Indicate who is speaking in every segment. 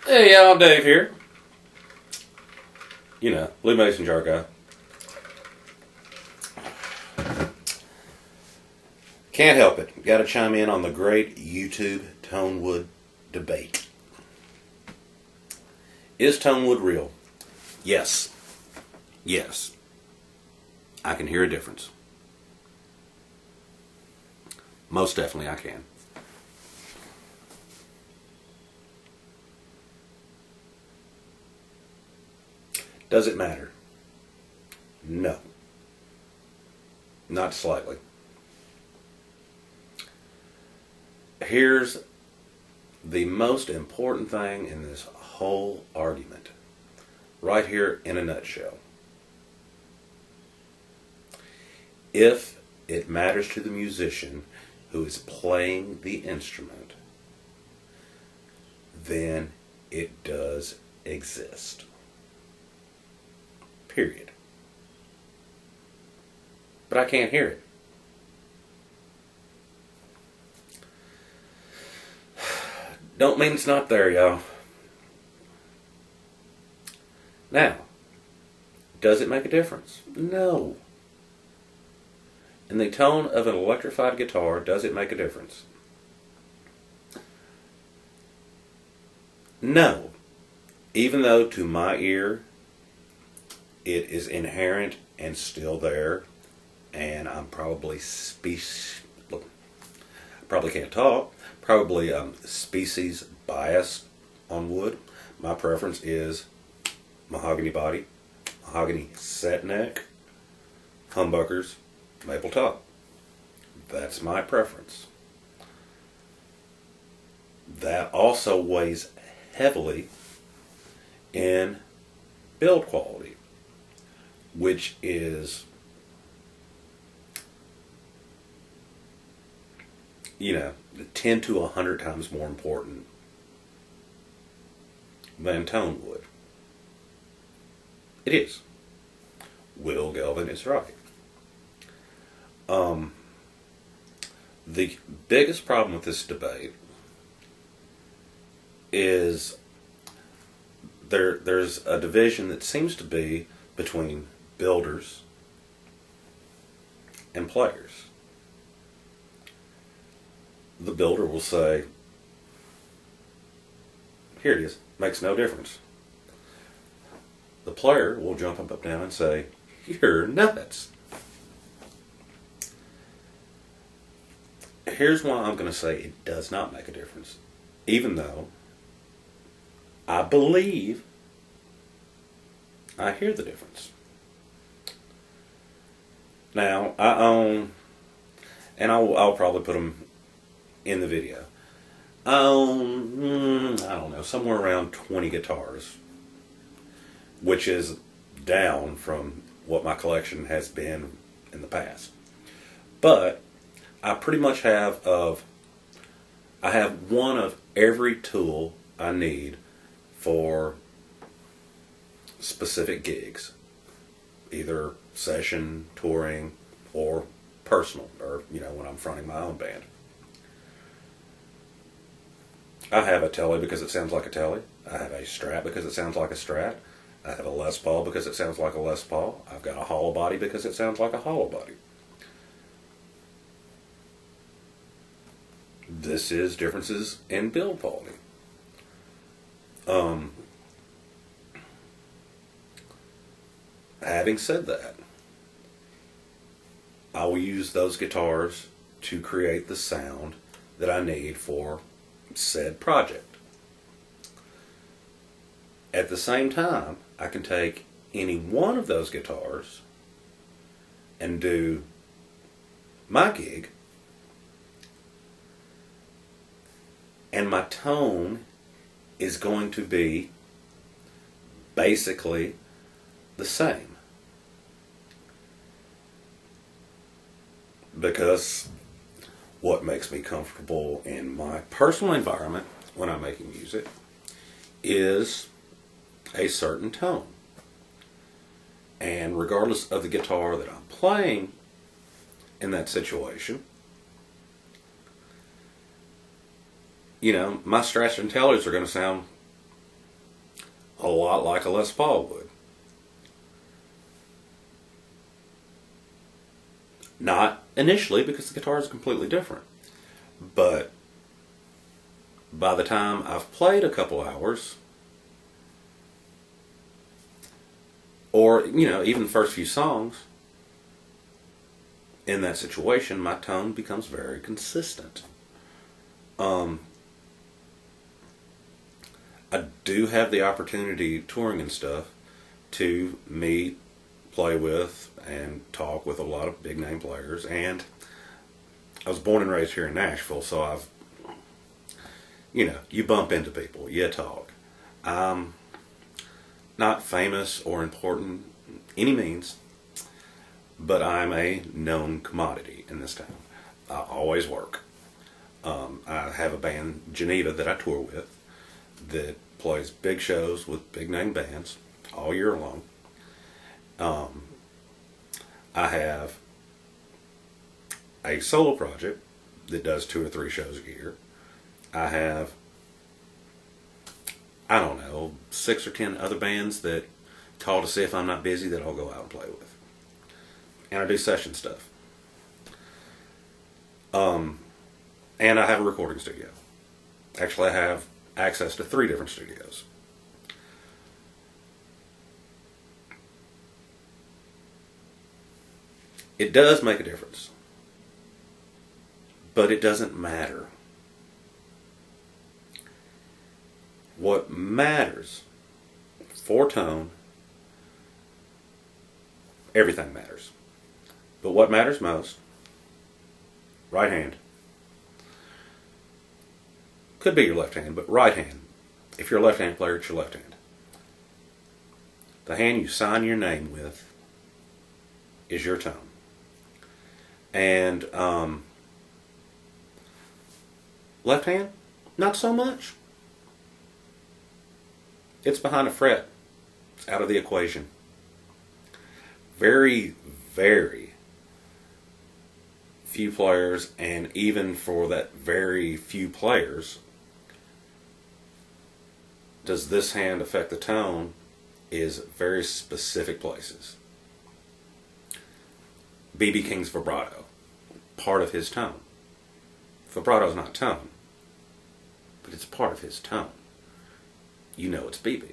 Speaker 1: Hey y'all, Dave here. You know, Lee Mason jar guy. Can't help it. Got to chime in on the great YouTube Tonewood debate. Is Tonewood real? Yes. Yes. I can hear a difference. Most definitely I can. Does it matter? No. Not slightly. Here's the most important thing in this whole argument, right here in a nutshell. If it matters to the musician who is playing the instrument, then it does exist. Period. But I can't hear it. Don't mean it's not there, y'all. Now, does it make a difference? No. In the tone of an electrified guitar, does it make a difference? No. Even though to my ear, it is inherent and still there, and I'm probably probably can't talk, probably species biased on wood. My preference is mahogany body, mahogany set neck, humbuckers, maple top. That's my preference. That also weighs heavily in build quality, which is, 10 to 100 times more important than tone wood. It is. Will Gelvin is right. The biggest problem with this debate is there's a division that seems to be between builders and players. The builder will say, here it is, makes no difference. The player will jump up and down and say, you're nuts. Here's why I'm going to say it does not make a difference, even though I believe I hear the difference. Now, I own, and I'll probably put them in the video, I own, I don't know, somewhere around 20 guitars, which is down from what my collection has been in the past. But I pretty much have one of every tool I need for specific gigs, either session, touring, or personal, or when I'm fronting my own band. I have a Telly because it sounds like a Telly. I have a Strat because it sounds like a Strat. I have a Les Paul because it sounds like a Les Paul. I've got a hollow body because it sounds like a hollow body. This is differences in build quality. Having said that, I will use those guitars to create the sound that I need for said project. At the same time, I can take any one of those guitars and do my gig, and my tone is going to be basically the same. Because what makes me comfortable in my personal environment when I'm making music is a certain tone. And regardless of the guitar that I'm playing in that situation, my Strats and Tellers are going to sound a lot like a Les Paul would. Not initially, because the guitar is completely different. But by the time I've played a couple hours, or, even the first few songs, in that situation, my tone becomes very consistent. I do have the opportunity, touring and stuff, to meet, play with, and talk with a lot of big name players. And I was born and raised here in Nashville, so you bump into people, you talk. I'm not famous or important any means, but I'm a known commodity in this town. I always work. I have a band, Geneva, that I tour with, that plays big shows with big name bands all year long. I have a solo project that does 2 or 3 shows a year. I have, I don't know, 6 or 10 other bands that call to see if I'm not busy that I'll go out and play with. And I do session stuff. And I have a recording studio. Actually, I have access to 3 different studios. It does make a difference. But it doesn't matter. What matters for tone, everything matters. But what matters most, right hand. Could be your left hand, but right hand. If you're a left hand player, it's your left hand. The hand you sign your name with is your tone. And left hand, not so much. It's behind a fret. It's out of the equation. Very, very few players, and even for that very few players, does this hand affect the tone, is very specific places. B.B. King's vibrato, part of his tone. Vibrato is not tone, but it's part of his tone. You know it's B.B.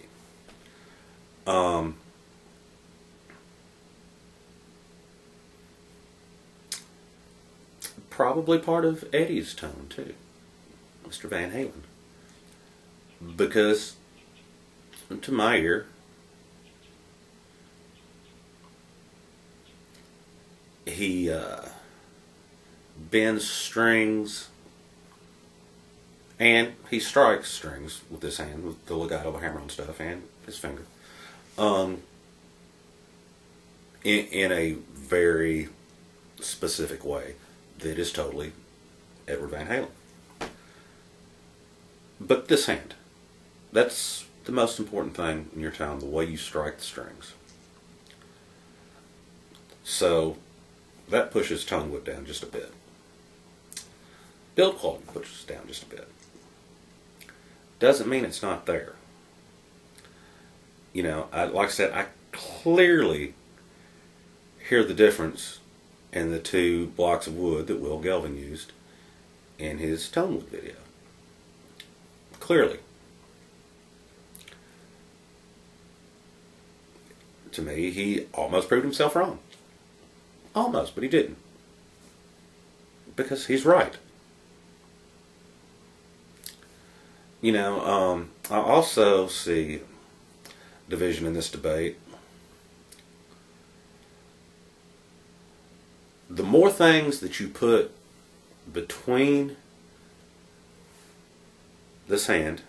Speaker 1: Probably part of Eddie's tone too, Mr. Van Halen. Because, to my ear, he bends strings and he strikes strings with this hand, with the legato hammer on stuff, and his finger, in a very specific way that is totally Edward Van Halen. But this hand, that's the most important thing in your tone, the way you strike the strings. So that pushes Tonewood down just a bit. Build quality pushes down just a bit. Doesn't mean it's not there. Like I said, I clearly hear the difference in the 2 blocks of wood that Will Gelvin used in his Tonewood video. Clearly. To me, he almost proved himself wrong. Almost, but he didn't. Because he's right. I also see division in this debate. The more things that you put between this hand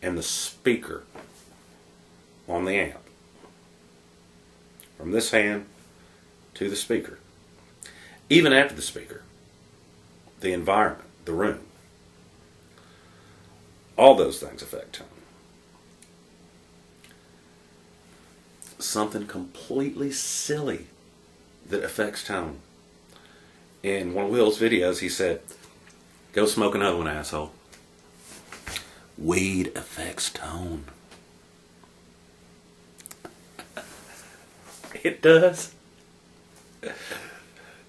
Speaker 1: and the speaker on the amp, from this hand to the speaker, even after the speaker, the environment, the room, all those things affect tone. Something completely silly that affects tone. In one of Will's videos, he said, "Go smoke another one, asshole." Weed affects tone. It does.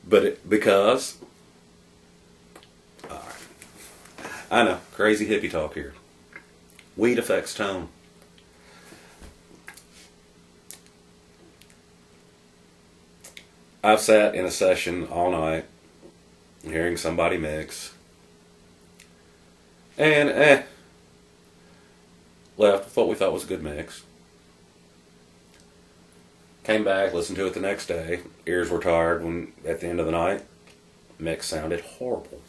Speaker 1: But because, alright, I know, crazy hippie talk here. Weed affects tone. I've sat in a session all night, hearing somebody mix, and left with what we thought was a good mix. Came back, listened to it the next day. Ears were tired when, at the end of the night, mix sounded horrible.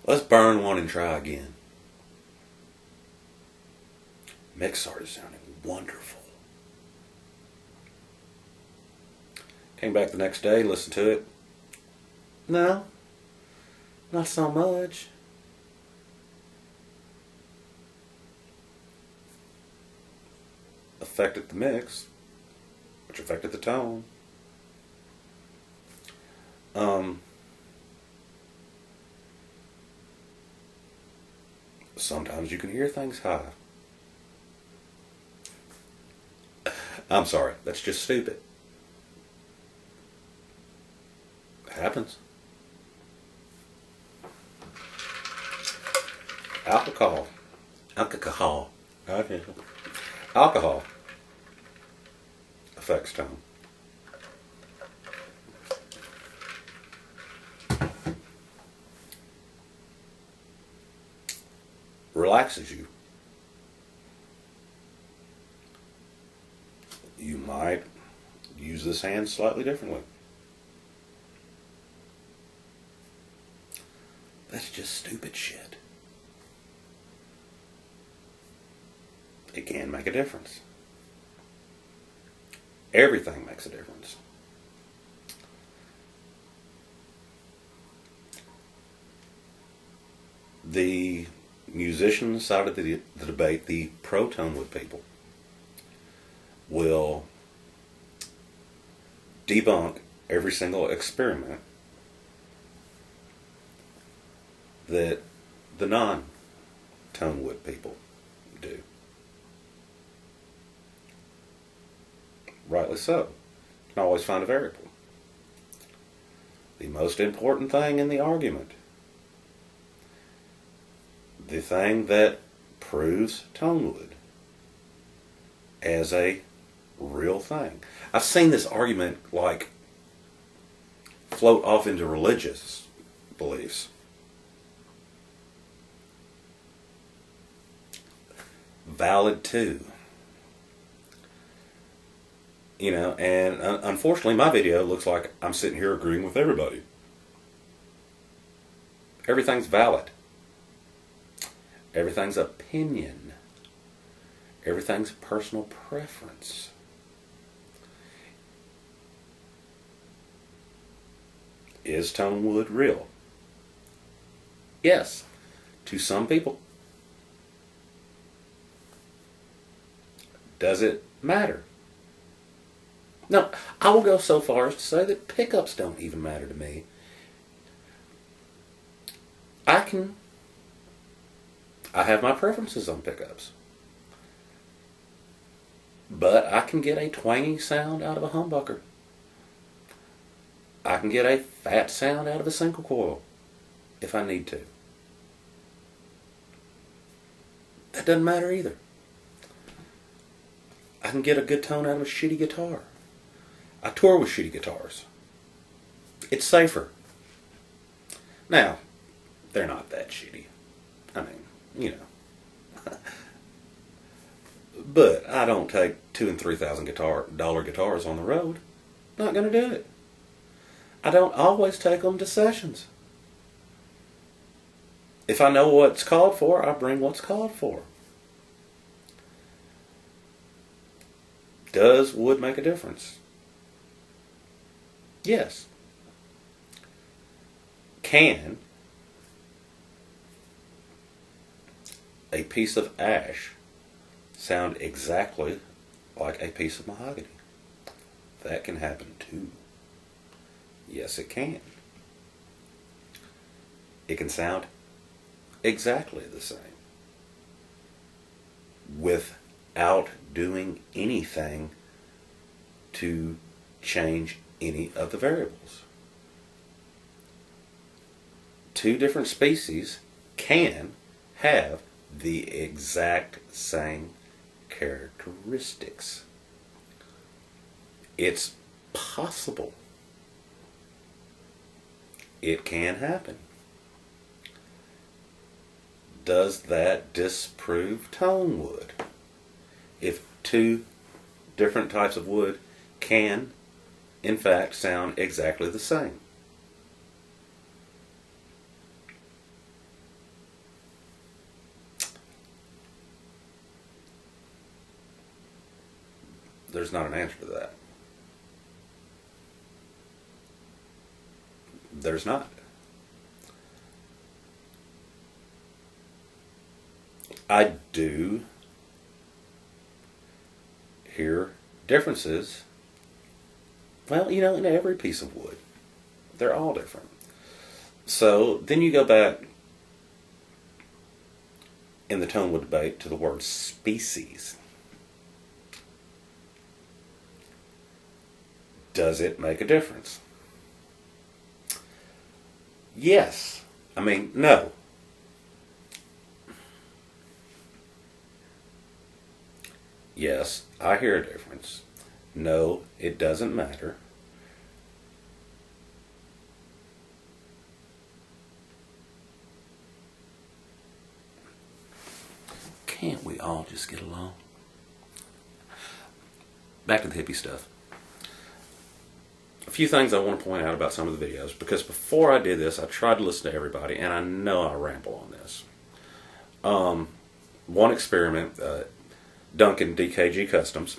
Speaker 1: Let's burn one and try again. Mix started sounding wonderful. Came back the next day, listened to it. No, not so much. Affected the mix, which affected the tone. Sometimes you can hear things high. I'm sorry, that's just stupid. It happens. Alcohol. Okay. Alcohol affects tone. Relaxes you. You might use this hand slightly differently. That's just stupid shit. It can make a difference. Everything makes a difference. The musician side of the debate, the pro-Tonewood people, will debunk every single experiment that the non-Tonewood people do. Rightly so. You can always find a variable. The most important thing in the argument, the thing that proves Tonewood as a real thing. I've seen this argument like float off into religious beliefs. Valid too. You know, and unfortunately my video looks like I'm sitting here agreeing with everybody. Everything's valid. Everything's opinion. Everything's personal preference. Is Tonewood real? Yes, to some people. Does it matter? No, I will go so far as to say that pickups don't even matter to me. I have my preferences on pickups. But I can get a twangy sound out of a humbucker. I can get a fat sound out of a single coil if I need to. That doesn't matter either. I can get a good tone out of a shitty guitar. I tour with shitty guitars. It's safer. Now, they're not that shitty. I mean, you know. But I don't take $2,000 and $3,000 guitars on the road. Not going to do it. I don't always take them to sessions. If I know what's called for, I bring what's called for. Does wood make a difference? Yes. Can a piece of ash sound exactly like a piece of mahogany? That can happen too. Yes, it can. It can sound exactly the same. without doing anything to change any of the variables. Two different species can have the exact same characteristics. It's possible. It can happen. Does that disprove Tonewood? If two different types of wood can, in fact, sound exactly the same. There's not an answer to that. There's not. I do hear differences, well, in every piece of wood. They're all different. So then you go back in the Tonewood debate to the word species. Does it make a difference? Yes. No. Yes, I hear a difference. No, it doesn't matter. Can't we all just get along? Back to the hippie stuff. A few things I want to point out about some of the videos, because before I did this, I tried to listen to everybody, and I know I ramble on this. One experiment, Duncan DKG Customs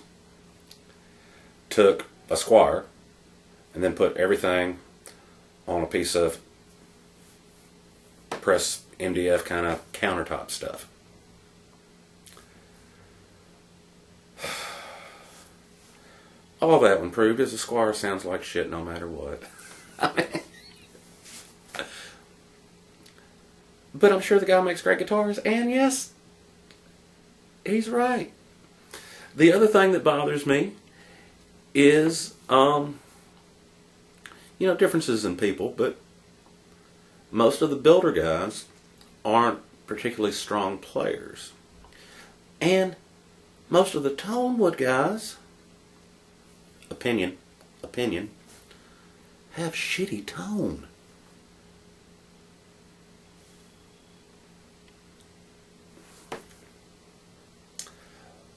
Speaker 1: took a square and then put everything on a piece of press MDF kind of countertop stuff. All that one proved is the squire sounds like shit no matter what. But I'm sure the guy makes great guitars, and yes, he's right. The other thing that bothers me is, differences in people, but most of the builder guys aren't particularly strong players. And most of the Tonewood guys, opinion, have shitty tone.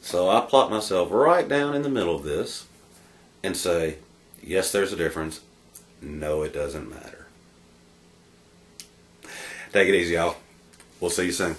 Speaker 1: So I plot myself right down in the middle of this and say, yes, there's a difference. No, it doesn't matter. Take it easy, y'all. We'll see you soon.